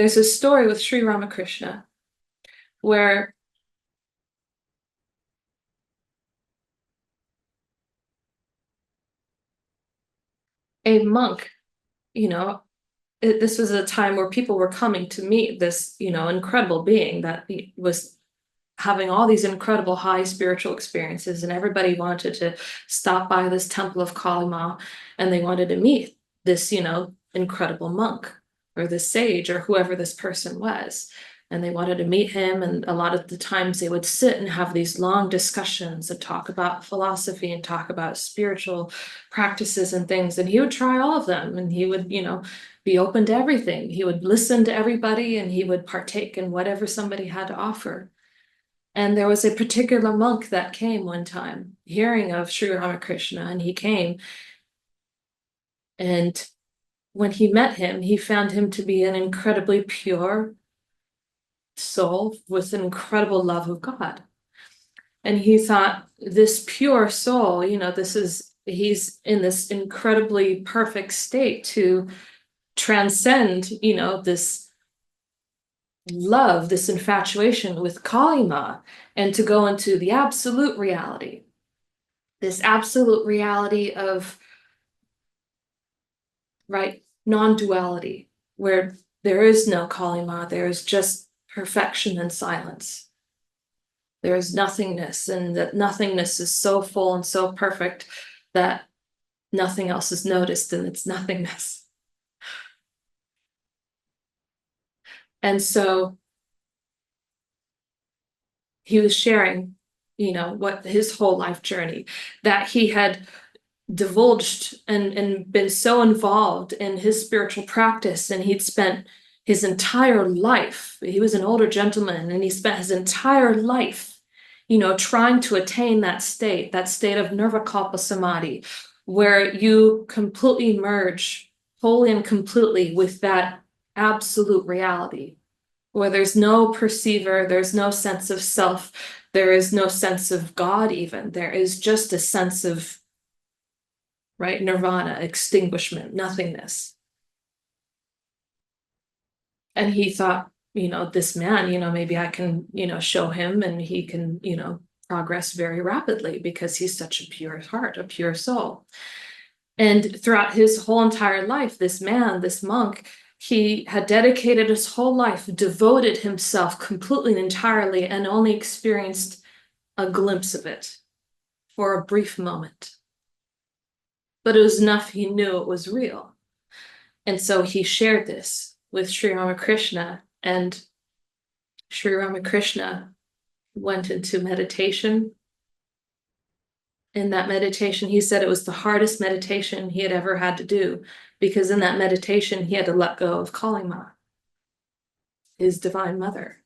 there's a story with Sri Ramakrishna where a monk, this was a time where people were coming to meet this, incredible being that was having all these incredible high spiritual experiences, and everybody wanted to stop by this temple of Kali Ma, and they wanted to meet this, incredible monk or this sage or whoever this person was. And they wanted to meet him, and a lot of the times they would sit and have these long discussions and talk about philosophy and talk about spiritual practices and things, and he would try all of them, and he would, be open to everything. He would listen to everybody, and he would partake in whatever somebody had to offer. And there was a particular monk that came one time, hearing of Sri Ramakrishna, and he came. And when he met him, he found him to be an incredibly pure soul with an incredible love of God. And he thought, this pure soul, he's in this incredibly perfect state to transcend, this love, this infatuation with Kali Ma, and to go into the absolute reality, this absolute reality of, right, non-duality, where there is no Kali Ma, there is just perfection and silence. There is nothingness, and that nothingness is so full and so perfect that nothing else is noticed in its nothingness. And so he was sharing, what his whole life journey, that he had divulged and been so involved in his spiritual practice, and he'd spent his entire life, he was an older gentleman, and he spent his entire life, trying to attain that state of nirvikalpa samadhi, where you completely merge wholly and completely with that absolute reality, where there's no perceiver, there's no sense of self, there is no sense of God even, there is just a sense of, right, nirvana, extinguishment, nothingness. And he thought, this man, maybe I can, show him, and he can, progress very rapidly because he's such a pure heart, a pure soul. And throughout his whole entire life, this man, this monk, he had dedicated his whole life, devoted himself completely and entirely, and only experienced a glimpse of it for a brief moment. But it was enough, he knew it was real. And so he shared this with Sri Ramakrishna, and Sri Ramakrishna went into meditation. In that meditation, he said it was the hardest meditation he had ever had to do, because in that meditation, he had to let go of Kali Ma, his divine mother.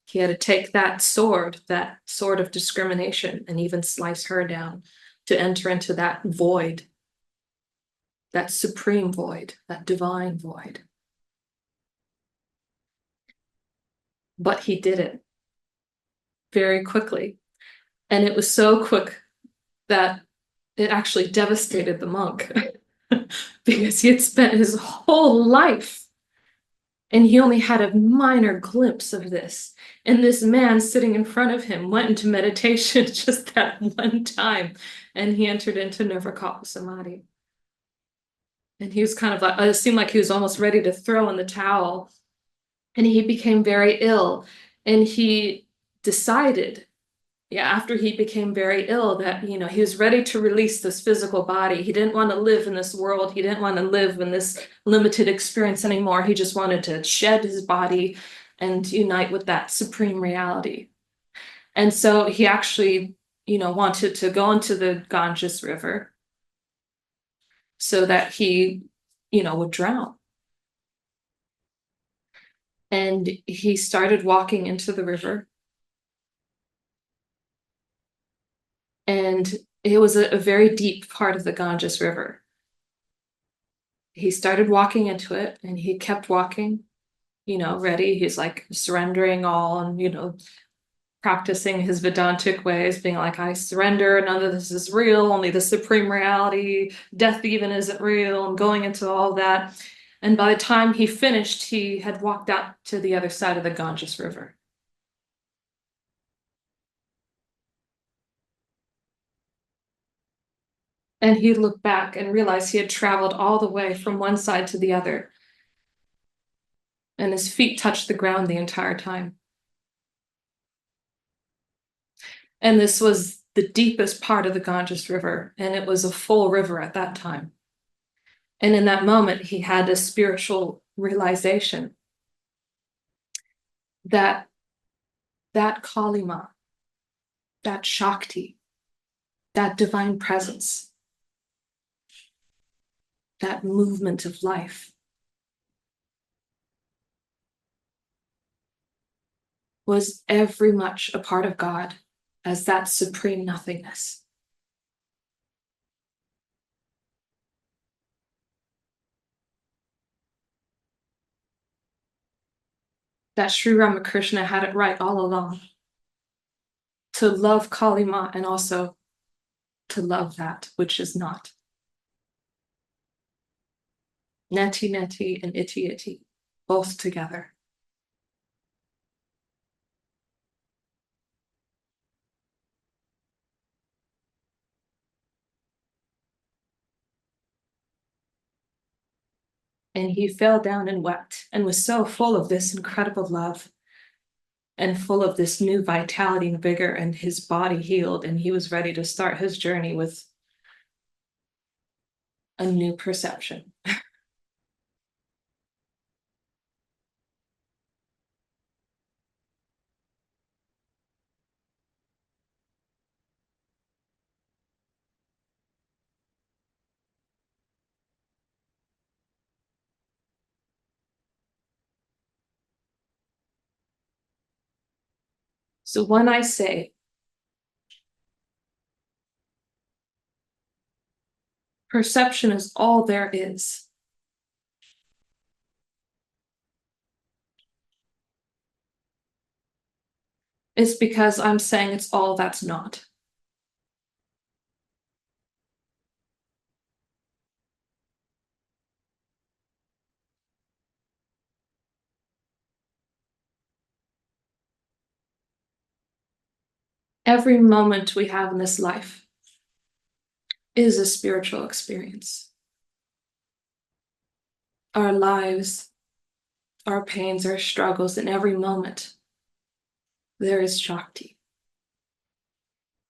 He had to take that sword of discrimination, and even slice her down to enter into that void, that supreme void, that divine void. But he did it very quickly. And it was so quick that it actually devastated the monk because he had spent his whole life and he only had a minor glimpse of this. And this man sitting in front of him went into meditation just that one time, and he entered into nirvikalpa samadhi. And he was kind of like, it seemed like he was almost ready to throw in the towel. And he became very ill. And he decided, after he became very ill, that, he was ready to release this physical body. He didn't want to live in this world. He didn't want to live in this limited experience anymore. He just wanted to shed his body and unite with that supreme reality. And so he actually, wanted to go into the Ganges River so that he, would drown. And he started walking into the river. And it was a very deep part of the Ganges River. He started walking into it, and he kept walking, ready. He's like surrendering all, and, practicing his Vedantic ways, being like, I surrender, none of this is real, only the supreme reality, death even isn't real, and going into all that. And by the time he finished, he had walked out to the other side of the Ganges River. And he looked back and realized he had traveled all the way from one side to the other. And his feet touched the ground the entire time. And this was the deepest part of the Ganges River, and it was a full river at that time. And in that moment, he had a spiritual realization that that Kalima, that Shakti, that divine presence, that movement of life was every much a part of God as that supreme nothingness. That Sri Ramakrishna had it right all along. To love Kalima and also to love that which is not. Neti neti and iti iti, both together. And he fell down and wept and was so full of this incredible love and full of this new vitality and vigor, and his body healed, and he was ready to start his journey with a new perception. So when I say perception is all there is, it's because I'm saying it's all that's not. Every moment we have in this life is a spiritual experience. Our lives, our pains, our struggles, in every moment, there is Shakti.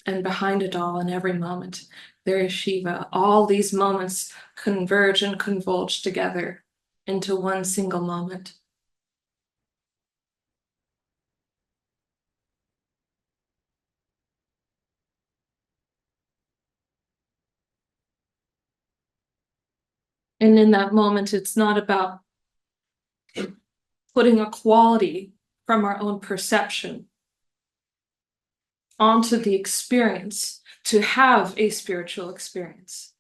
And behind it all, in every moment, there is Shiva. All these moments converge and convolge together into one single moment. And in that moment, it's not about putting a quality from our own perception onto the experience to have a spiritual experience,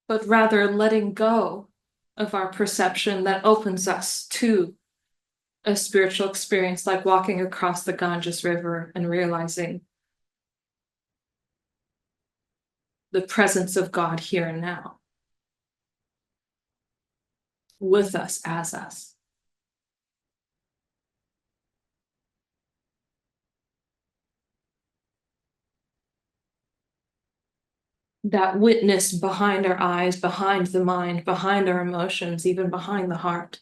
but rather letting go of our perception that opens us to a spiritual experience, like walking across the Ganges River and realizing the presence of God here and now, with us, as us. That witness behind our eyes, behind the mind, behind our emotions, even behind the heart.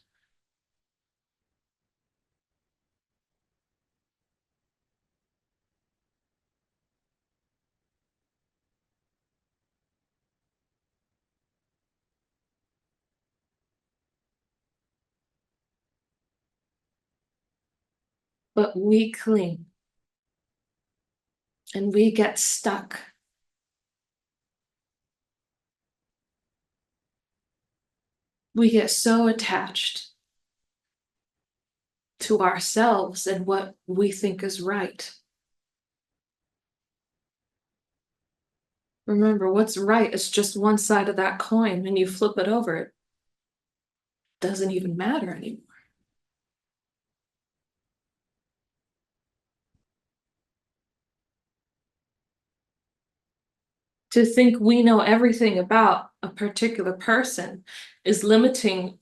But we cling and we get stuck. We get so attached to ourselves and what we think is right. Remember, what's right is just one side of that coin. When you flip it over, it doesn't even matter anymore. To think we know everything about a particular person is limiting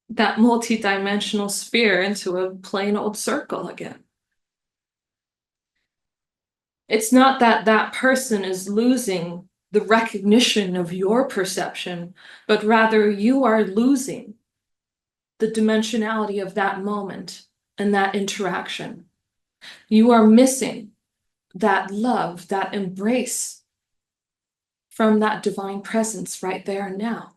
that multidimensional sphere into a plain old circle again. It's not that that person is losing the recognition of your perception, but rather you are losing the dimensionality of that moment and that interaction. You are missing that love, that embrace from that divine presence right there and now.